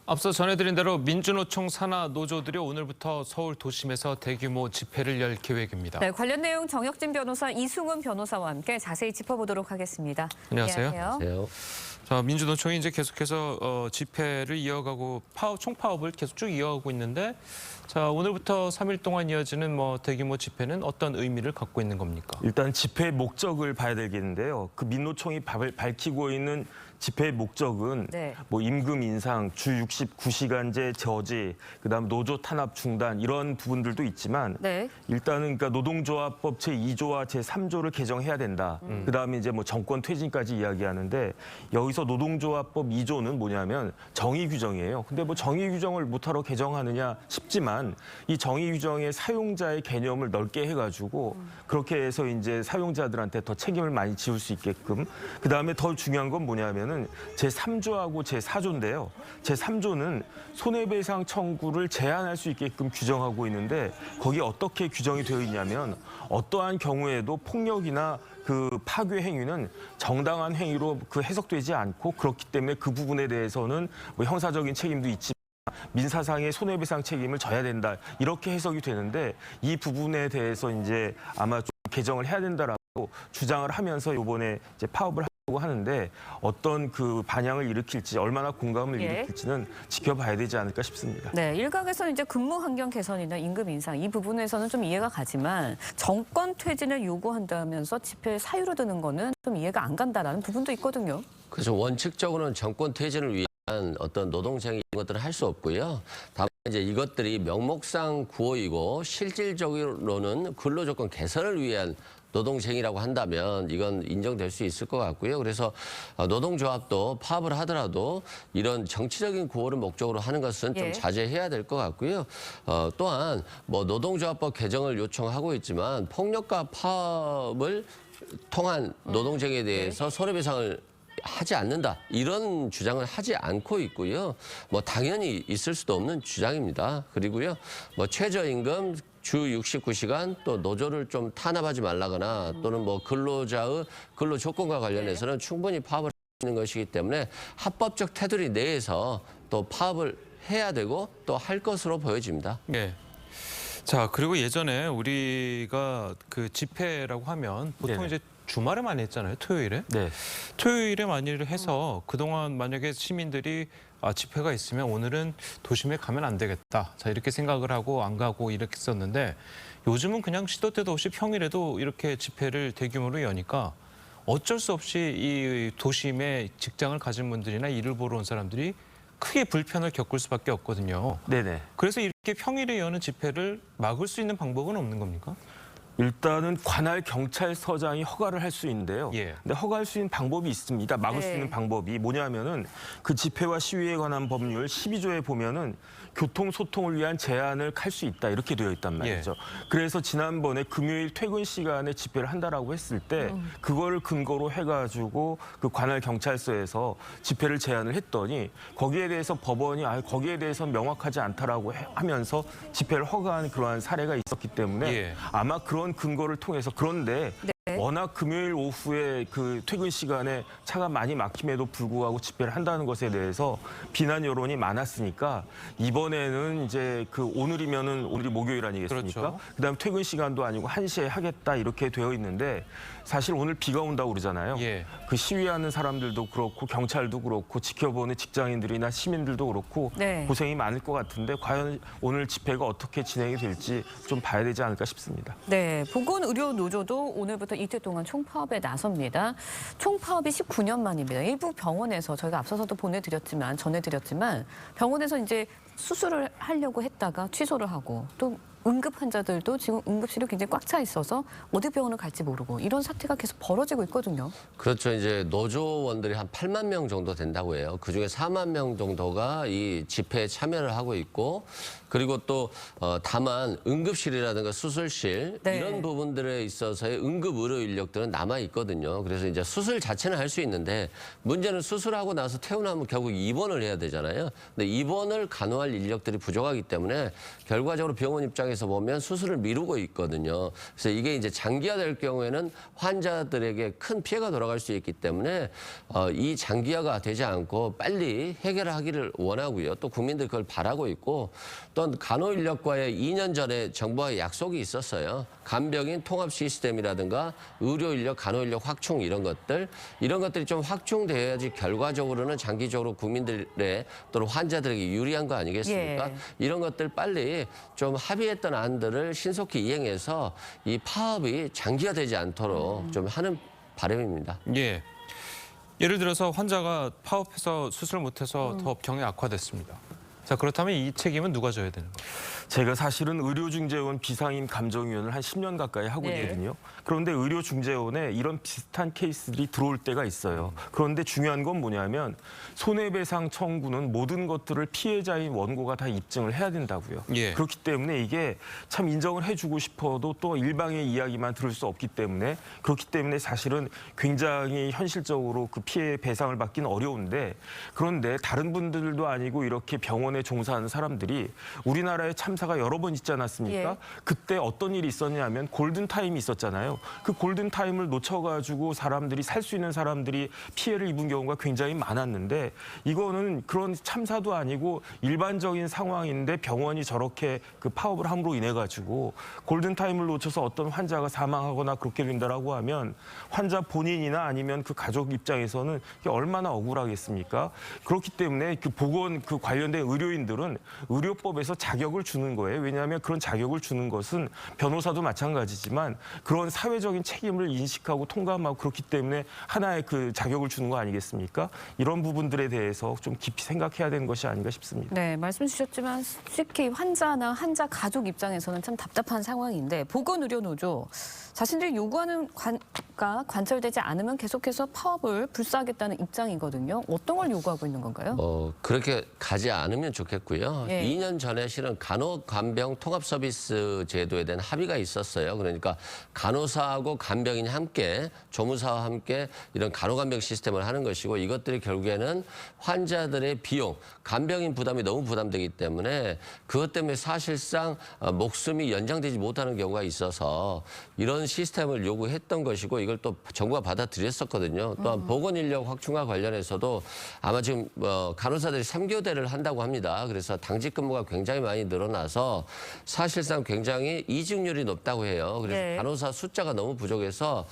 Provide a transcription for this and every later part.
앞서 전해드린 대로 민주노총 산하 노조들이 오늘부터 서울 도심에서 대규모 집회를 열 계획입니다. 네, 관련 내용 정혁진 변호사, 이승훈 변호사와 함께 자세히 짚어보도록 하겠습니다. 안녕하세요. 안녕하세요. 자, 민주노총이 이제 계속해서 집회를 이어가고 총파업을 계속 쭉 이어가고 있는데, 자, 오늘부터 3일 동안 이어지는 대규모 집회는 어떤 의미를 갖고 있는 겁니까? 일단 집회의 목적을 봐야 되겠는데요. 그 민노총이 밝히고 있는 집회의 목적은 네. 임금 인상, 주 69시간제 저지, 그다음 노조 탄압 중단 이런 부분들도 있지만 네. 일단은 그러니까 노동조합법 제2조와 제3조를 개정해야 된다. 그다음에 이제 정권 퇴진까지 이야기하는데 여기서 노동조합법 2조는 뭐냐면 정의 규정이에요. 근데 정의 규정을 못하러 개정하느냐 싶지만 이 정의 규정의 사용자의 개념을 넓게 해가지고 그렇게 해서 이제 사용자들한테 더 책임을 많이 지울 수 있게끔 그다음에 더 중요한 건 뭐냐면은 제3조하고 제4조인데요. 제3조는 손해배상 청구를 제한할 수 있게끔 규정하고 있는데 거기에 어떻게 규정이 되어 있냐면 어떠한 경우에도 폭력이나 그 파괴 행위는 정당한 행위로 해석되지 않고 그렇기 때문에 그 부분에 대해서는 형사적인 책임도 있지만 민사상의 손해배상 책임을 져야 된다 이렇게 해석이 되는데 이 부분에 대해서 이제 아마 좀 개정을 해야 된다라고 주장을 하면서 이번에 이제 파업을 하려고 하는데 어떤 그 반향을 일으킬지 얼마나 공감을 일으킬지는 지켜봐야 되지 않을까 싶습니다. 네, 일각에서는 이제 근무 환경 개선이나 임금 인상 이 부분에서는 좀 이해가 가지만 정권 퇴진을 요구한다면서 집회에 사유로 드는 거는 좀 이해가 안 간다라는 부분도 있거든요. 그래서 원칙적으로는 정권 퇴진을 위한 어떤 노동쟁의 이런 것들은 할 수 없고요. 다만 이제 이것들이 명목상 구호이고 실질적으로는 근로조건 개선을 위한 노동쟁의라고 한다면 이건 인정될 수 있을 것 같고요. 그래서 노동조합도 파업을 하더라도 이런 정치적인 구호를 목적으로 하는 것은 좀 자제해야 될 것 같고요. 또한 노동조합법 개정을 요청하고 있지만 폭력과 파업을 통한 노동쟁의에 대해서 손해배상을 하지 않는다. 이런 주장을 하지 않고 있고요. 당연히 있을 수도 없는 주장입니다. 그리고요. 최저임금 주 69시간 또 노조를 좀 탄압하지 말라거나 또는 근로자의 근로 조건과 관련해서는 충분히 파업을 하는 것이기 때문에 합법적 테두리 내에서 또 파업을 해야 되고 또 할 것으로 보여집니다. 네. 자, 그리고 예전에 우리가 그 집회라고 하면 보통 네네. 이제 주말에 많이 했잖아요. 토요일에. 네. 토요일에 많이 해서 그동안 만약에 시민들이 집회가 있으면 오늘은 도심에 가면 안 되겠다. 자, 이렇게 생각을 하고 안 가고 이렇게 했었는데 요즘은 그냥 시도 때도 없이 평일에도 이렇게 집회를 대규모로 여니까 어쩔 수 없이 이 도심에 직장을 가진 분들이나 일을 보러 온 사람들이 크게 불편을 겪을 수밖에 없거든요. 네네. 그래서 이렇게 평일에 여는 집회를 막을 수 있는 방법은 없는 겁니까? 일단은 관할 경찰서장이 허가를 할 수 있는데요. 예. 근데 허가할 수 있는 방법이 있습니다. 막을 수 있는 방법이 뭐냐면은 그 집회와 시위에 관한 법률 12조에 보면은 교통 소통을 위한 제한을 할 수 있다 이렇게 되어 있단 말이죠. 그래서 지난번에 금요일 퇴근 시간에 집회를 한다라고 했을 때 그거를 근거로 해가지고 그 관할 경찰서에서 집회를 제한을 했더니 거기에 대해서 법원이 거기에 대해서 명확하지 않다라고 하면서 집회를 허가한 그러한 사례가 있었기 때문에 아마 그런 근거를 통해서 그런데 워낙 금요일 오후에 그 퇴근 시간에 차가 많이 막힘에도 불구하고 집회를 한다는 것에 대해서 비난 여론이 많았으니까 이번에는 이제 오늘이면은 오늘이 목요일 아니겠습니까? 그렇죠. 그다음 퇴근 시간도 아니고 1시에 하겠다 이렇게 되어 있는데 사실 오늘 비가 온다고 그러잖아요. 그 시위하는 사람들도 그렇고 경찰도 그렇고 지켜보는 직장인들이나 시민들도 그렇고 고생이 많을 것 같은데 과연 오늘 집회가 어떻게 진행이 될지 좀 봐야 되지 않을까 싶습니다. 네, 보건의료노조도 오늘부터 이틀 동안 총파업에 나섭니다. 총파업이 19년 만입니다. 일부 병원에서 저희가 앞서서도 전해드렸지만 병원에서 이제 수술을 하려고 했다가 취소를 하고 또 응급 환자들도 지금 응급실이 굉장히 꽉 차 있어서 어디 병원을 갈지 모르고 이런 사태가 계속 벌어지고 있거든요. 그렇죠. 이제 노조원들이 한 8만 명 정도 된다고 해요. 그중에 4만 명 정도가 이 집회에 참여를 하고 있고 그리고 또 다만 응급실이라든가 수술실 이런 부분들에 있어서의 응급 의료 인력들은 남아 있거든요. 그래서 이제 수술 자체는 할 수 있는데 문제는 수술하고 나서 퇴원하면 결국 입원을 해야 되잖아요. 근데 입원을 간호할 인력들이 부족하기 때문에 결과적으로 병원 입장에서 입장에서 보면 수술을 미루고 있거든요. 그래서 이게 이제 장기화될 경우에는 환자들에게 큰 피해가 돌아갈 수 있기 때문에 이 장기화가 되지 않고 빨리 해결하기를 원하고요. 또 국민들 그걸 바라고 있고 또 간호인력과의 2년 전에 정부와 약속이 있었어요. 간병인 통합 시스템이라든가 의료인력, 간호인력 확충 이런 것들이 좀 확충돼야지 결과적으로는 장기적으로 국민들의 또는 환자들에게 유리한 거 아니겠습니까? 예. 이런 것들 빨리 좀 합의했던 안들을 신속히 이행해서 이 파업이 장기화되지 않도록 좀 하는 바람입니다. 예. 예를 들어서 환자가 파업해서 수술 못해서 더 병이 악화됐습니다. 자, 그렇다면 이 책임은 누가 져야 되는 거예요? 제가 사실은 의료중재원 비상임 감정위원을 한 10년 가까이 하고 네. 있거든요. 그런데 의료중재원에 이런 비슷한 케이스들이 들어올 때가 있어요. 그런데 중요한 건 뭐냐면 손해배상 청구는 모든 것들을 피해자인 원고가 다 입증을 해야 된다고요. 예. 그렇기 때문에 이게 참 인정을 해주고 싶어도 또 일방의 이야기만 들을 수 없기 때문에 그렇기 때문에 사실은 굉장히 현실적으로 그 피해 배상을 받기는 어려운데 그런데 다른 분들도 아니고 이렇게 병원에 종사하는 사람들이 우리나라에 참사가 여러 번 있지 않았습니까? 예. 그때 어떤 일이 있었냐면 골든타임이 있었잖아요. 그 골든타임을 놓쳐가지고 사람들이 살 수 있는 사람들이 피해를 입은 경우가 굉장히 많았는데 이거는 그런 참사도 아니고 일반적인 상황인데 병원이 저렇게 그 파업을 함으로 인해 가지고 골든타임을 놓쳐서 어떤 환자가 사망하거나 그렇게 된다라고 하면 환자 본인이나 아니면 그 가족 입장에서는 이게 얼마나 억울하겠습니까? 그렇기 때문에 그 보건 그 관련된 의료인들은 의료법에서 자격을 주는 거예요. 왜냐하면 그런 자격을 주는 것은 변호사도 마찬가지지만 그런 사회적인 책임을 인식하고 통감하고 그렇기 때문에 하나의 그 자격을 주는 거 아니겠습니까? 이런 부분들에 대해서 좀 깊이 생각해야 되는 것이 아닌가 싶습니다. 네, 말씀 주셨지만 솔직히 환자나 환자 가족 입장에서는 참 답답한 상황인데 보건의료노조 자신들이 요구하는 관가 관철되지 않으면 계속해서 파업을 불사하겠다는 입장이거든요. 어떤 걸 요구하고 있는 건가요? 그렇게 가지 않으면 좋겠고요. 예. 2년 전에 실은 간호-간병 통합서비스 제도에 대한 합의가 있었어요. 그러니까 간호사하고 간병인이 함께 조무사와 함께 이런 간호-간병 시스템을 하는 것이고 이것들이 결국에는 환자들의 비용, 간병인 부담이 너무 부담되기 때문에 그것 때문에 사실상 목숨이 연장되지 못하는 경우가 있어서 이런 시스템을 요구했던 것이고 이걸 또 정부가 받아들였었거든요. 또한 보건인력 확충과 관련해서도 아마 지금 간호사들이 3교대를 한다고 합니다. 그래서 당직 근무가 굉장히 많이 늘어나서 사실상 굉장히 이직률이 높다고 해요. 그래서 네. 간호사 숫자가 너무 부족해서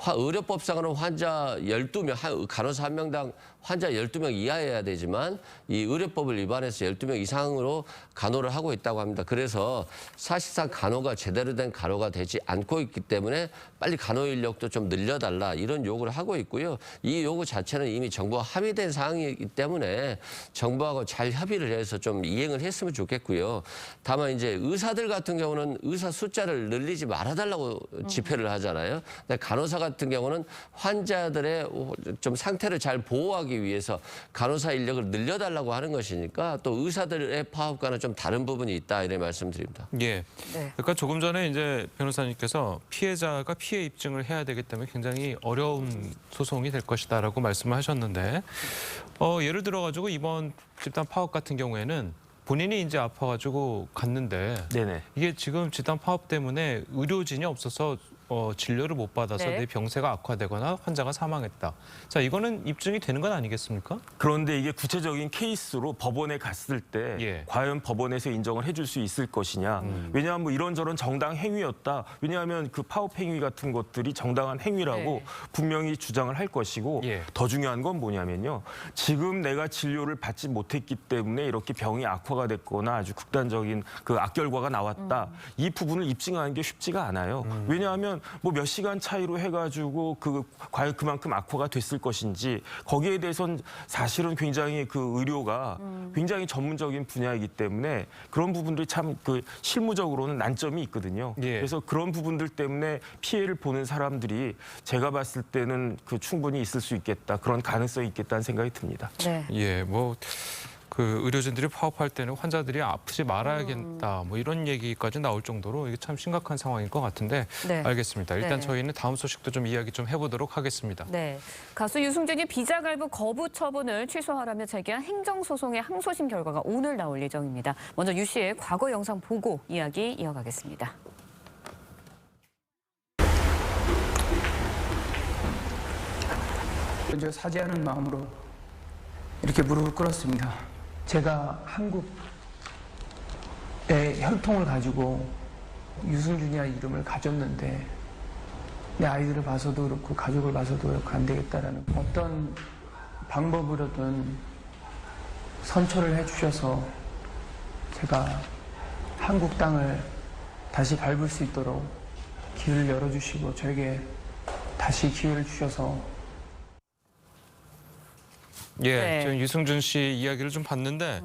의료법상으로는 환자 12명, 간호사 1명당 환자 12명 이하여야 되지만 이 의료법을 위반해서 12명 이상으로 간호를 하고 있다고 합니다. 그래서 사실상 간호가 제대로 된 간호가 되지 않고 있기 때문에 빨리 간호 인력도 좀 늘려달라 이런 요구를 하고 있고요. 이 요구 자체는 이미 정부와 합의된 사항이기 때문에 정부하고 잘 협의를 해서 좀 이행을 했으면 좋겠고요. 다만 이제 의사들 같은 경우는 의사 숫자를 늘리지 말아달라고 집회를 하잖아요. 근데 간호사 같은 경우는 환자들의 좀 상태를 잘 보호하기 위해서 간호사 인력을 늘려달라고 하는 것이니까 또 의사들의 파업과는 좀 다른 부분이 있다 이런 말씀드립니다. 예. 네. 그러니까 조금 전에 이제 변호사님께서 피해자가 피해 입증을 해야 되기 때문에 굉장히 어려운 소송이 될 것이다라고 말씀을 하셨는데 예를 들어 가지고 이번 집단 파업 같은 경우에는 본인이 이제 아파가지고 갔는데 네네. 이게 지금 집단 파업 때문에 의료진이 없어서 진료를 못 받아서 네. 내 병세가 악화되거나 환자가 사망했다. 자, 이거는 입증이 되는 건 아니겠습니까? 그런데 이게 구체적인 케이스로 법원에 갔을 때 예. 과연 법원에서 인정을 해줄 수 있을 것이냐. 왜냐하면 뭐 이런저런 정당 행위였다. 왜냐하면 그 파업 행위 같은 것들이 정당한 행위라고 네. 분명히 주장을 할 것이고 예. 더 중요한 건 뭐냐면요. 지금 내가 진료를 받지 못했기 때문에 이렇게 병이 악화가 됐거나 아주 극단적인 그 악결과가 나왔다. 이 부분을 입증하는 게 쉽지가 않아요. 왜냐하면 뭐 몇 시간 차이로 해가지고 과연 그만큼 악화가 됐을 것인지 거기에 대해서는 사실은 굉장히 그 의료가 굉장히 전문적인 분야이기 때문에 그런 부분들이 참 그 실무적으로는 난점이 있거든요. 예. 그래서 그런 부분들 때문에 피해를 보는 사람들이 제가 봤을 때는 그 충분히 있을 수 있겠다. 그런 가능성이 있겠다는 생각이 듭니다. 네. 예, 뭐 그 의료진들이 파업할 때는 환자들이 아프지 말아야겠다 뭐 이런 얘기까지 나올 정도로 이게 참 심각한 상황인 것 같은데 네. 알겠습니다. 일단 네. 저희는 다음 소식도 좀 이야기 좀 해보도록 하겠습니다. 네, 가수 유승준이 비자 발부 거부 처분을 취소하라며 제기한 행정소송의 항소심 결과가 오늘 나올 예정입니다. 먼저 유 씨의 과거 영상 보고 이야기 이어가겠습니다. 먼저 사죄하는 마음으로 이렇게 무릎을 꿇었습니다. 제가 한국의 혈통을 가지고 유승준이라는 이름을 가졌는데 내 아이들을 봐서도 그렇고 가족을 봐서도 그렇고 안 되겠다라는 어떤 방법으로든 선처를 해주셔서 제가 한국 땅을 다시 밟을 수 있도록 길을 열어주시고 저에게 다시 기회를 주셔서 예, 네. 지금 유승준 씨 이야기를 좀 봤는데,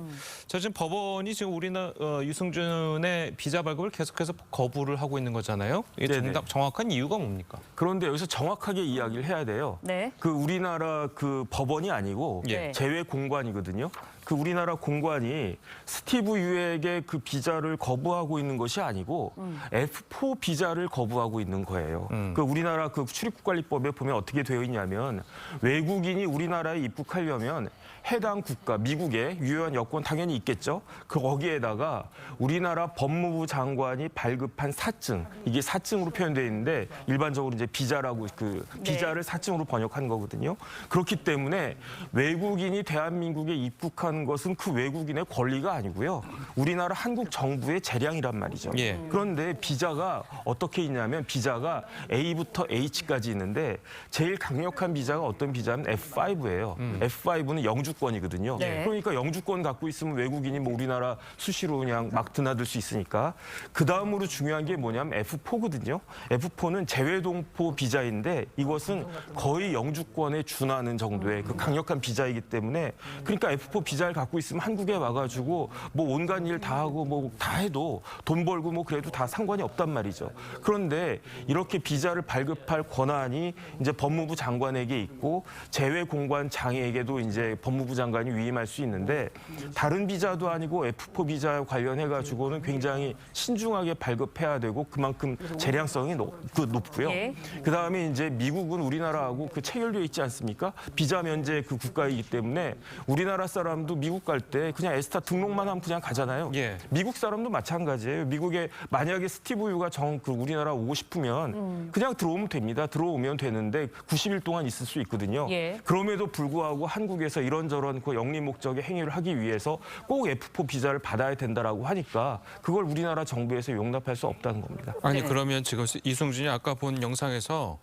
저 지금 법원이 지금 우리나라 유승준의 비자 발급을 계속해서 거부를 하고 있는 거잖아요. 이게 네네. 정확한 이유가 뭡니까? 그런데 여기서 정확하게 이야기를 해야 돼요. 네. 그 우리나라 그 법원이 아니고 예. 제외 공관이거든요. 그 우리나라 공관이 스티브 유에게 그 비자를 거부하고 있는 것이 아니고 F4 비자를 거부하고 있는 거예요. 그 우리나라 그 출입국관리법에 보면 어떻게 되어 있냐면 외국인이 우리나라에 입국하려면 해당 국가, 미국의 유효한 여권 당연히 있겠죠. 그 거기에다가 우리나라 법무부 장관이 발급한 사증, 이게 사증으로 표현되어 있는데 일반적으로 이제 비자라고 그 비자를 사증으로 번역한 거거든요. 그렇기 때문에 외국인이 대한민국에 입국하는 것은 그 외국인의 권리가 아니고요. 우리나라 한국 정부의 재량이란 말이죠. 예. 그런데 비자가 어떻게 있냐면 비자가 A부터 H까지 있는데 제일 강력한 비자가 어떤 비자면 F5예요. F5는 영주권이거든요. 네. 그러니까 영주권 갖고 있으면 외국인이 뭐 우리나라 수시로 그냥 막 드나들 수 있으니까. 그 다음으로 중요한 게 뭐냐면 F4거든요. F4는 재외동포 비자인데 이것은 거의 영주권에 준하는 정도의 그 강력한 비자이기 때문에 그러니까 F4 비자를 갖고 있으면 한국에 와가지고 뭐 온갖 일 다 하고 뭐 다 해도 돈 벌고 뭐 그래도 다 상관이 없단 말이죠. 그런데 이렇게 비자를 발급할 권한이 이제 법무부 장관에게 있고 재외공관장에게도 이제 법무부 장관이 위임할 수 있는데 다른 비자도 아니고 F4 비자 관련해 가지고는 굉장히 신중하게 발급해야 되고 그만큼 재량성이 높고요. 예. 그다음에 이제 미국은 우리나라하고 그 체결되어 있지 않습니까? 비자 면제 그 국가이기 때문에 우리나라 사람도 미국 갈 때 그냥 에스타 등록만 하면 그냥 가잖아요. 예. 미국 사람도 마찬가지예요. 미국에 만약에 스티브 유가 그 우리나라 오고 싶으면 그냥 들어오면 됩니다. 들어오면 되는데 90일 동안 있을 수 있거든요. 예. 그럼에도 불구하고 한국에서 이런저런 그 영리 목적의 행위를 하기 위해서 꼭 F4 비자를 받아야 된다라고 하니까 그걸 우리나라 정부에서 용납할 수 없다는 겁니다. 아니 네. 그러면 지금 이승준이 아까 본 영상에서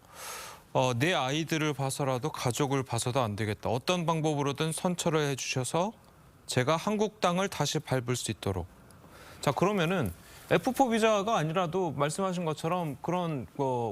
내 아이들을 봐서라도 가족을 봐서도 안 되겠다. 어떤 방법으로든 선처를 해주셔서 제가 한국 땅을 다시 밟을 수 있도록. 자 그러면은 F4 비자가 아니라도 말씀하신 것처럼 그런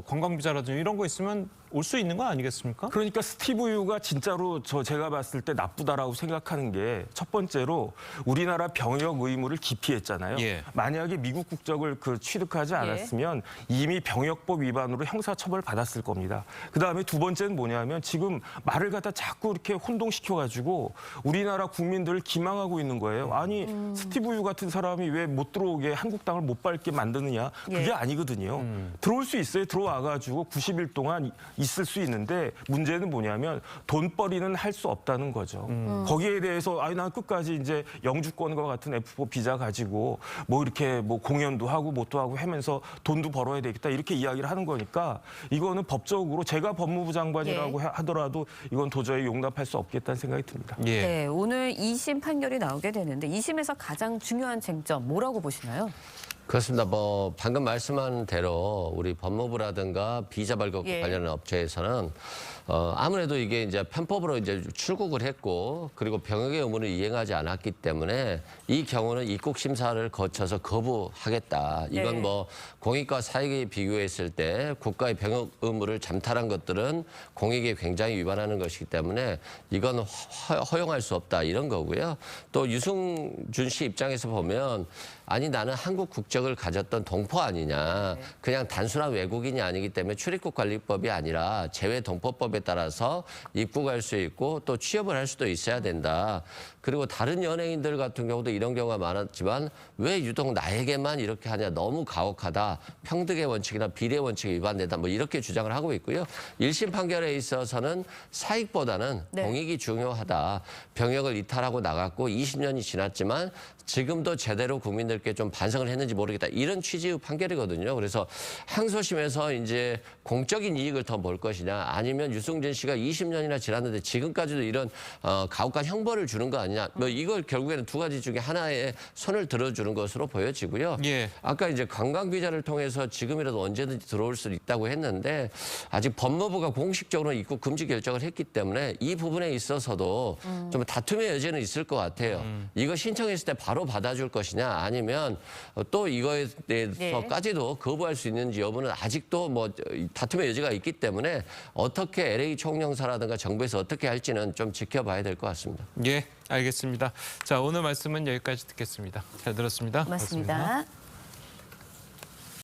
관광 비자라든지 이런 거 있으면 올 수 있는 거 아니겠습니까? 그러니까 스티브 유가 진짜로 제가 봤을 때 나쁘다라고 생각하는 게 첫 번째로 우리나라 병역 의무를 기피했잖아요. 예. 만약에 미국 국적을 취득하지 않았으면 이미 병역법 위반으로 형사처벌 받았을 겁니다. 그다음에 두 번째는 뭐냐면 지금 말을 갖다 자꾸 이렇게 혼동시켜가지고 우리나라 국민들을 기망하고 있는 거예요. 아니 스티브 유 같은 사람이 왜 못 들어오게 한국 땅을 못 밟게 만드느냐. 그게 예. 아니거든요. 들어올 수 있어요. 들어와가지고 90일 동안 있을 수 있는데 문제는 뭐냐면 돈벌이는 할 수 없다는 거죠. 거기에 대해서 난 끝까지 이제 영주권과 같은 F4 비자 가지고 뭐 이렇게 뭐 공연도 하고 뭣도 하고 하면서 돈도 벌어야 되겠다 이렇게 이야기를 하는 거니까 이거는 법적으로 제가 법무부 장관이라고 하더라도 이건 도저히 용납할 수 없겠다는 생각이 듭니다. 예. 네, 오늘 2심 판결이 나오게 되는데 2심에서 가장 중요한 쟁점 뭐라고 보시나요? 그렇습니다. 뭐 방금 말씀한 대로 우리 법무부라든가 비자 발급 예. 관련한 업체에서는 아무래도 이게 이제 편법으로 이제 출국을 했고 그리고 병역의 의무를 이행하지 않았기 때문에 이 경우는 입국 심사를 거쳐서 거부하겠다. 이건 네. 뭐 공익과 사익에 비교했을 때 국가의 병역 의무를 잠탈한 것들은 공익에 굉장히 위반하는 것이기 때문에 이건 허용할 수 없다 이런 거고요. 또 유승준 씨 입장에서 보면 아니 나는 한국 국적을 가졌던 동포 아니냐. 그냥 단순한 외국인이 아니기 때문에 출입국 관리법이 아니라 재외 동포법에 방법에 따라서 입국할 수 있고 또 취업을 할 수도 있어야 된다. 그리고 다른 연예인들 같은 경우도 이런 경우가 많았지만 왜 유독 나에게만 이렇게 하냐, 너무 가혹하다, 평등의 원칙이나 비례 원칙이 위반된다, 뭐 이렇게 주장을 하고 있고요. 1심 판결에 있어서는 사익보다는 네. 공익이 중요하다. 병역을 이탈하고 나갔고 20년이 지났지만 지금도 제대로 국민들께 좀 반성을 했는지 모르겠다. 이런 취지의 판결이거든요. 그래서 항소심에서 이제 공적인 이익을 더 볼 것이냐, 아니면 유승준 씨가 20년이나 지났는데 지금까지도 이런 가혹한 형벌을 주는 거 아니냐. 뭐 이걸 결국에는 두 가지 중에 하나에 손을 들어주는 것으로 보여지고요. 예. 아까 이제 관광 비자를 통해서 지금이라도 언제든지 들어올 수 있다고 했는데 아직 법무부가 공식적으로 입국 금지 결정을 했기 때문에 이 부분에 있어서도 좀 다툼의 여지는 있을 것 같아요. 이거 신청했을 때 바로 받아줄 것이냐, 아니면 또 이거에 대해서까지도 거부할 수 있는지 여부는 아직도 뭐 다툼의 여지가 있기 때문에 어떻게 LA 총영사라든가 정부에서 어떻게 할지는 좀 지켜봐야 될 것 같습니다. 예, 알겠습니다. 자, 오늘 말씀은 여기까지 듣겠습니다. 잘 들었습니다. 고맙습니다.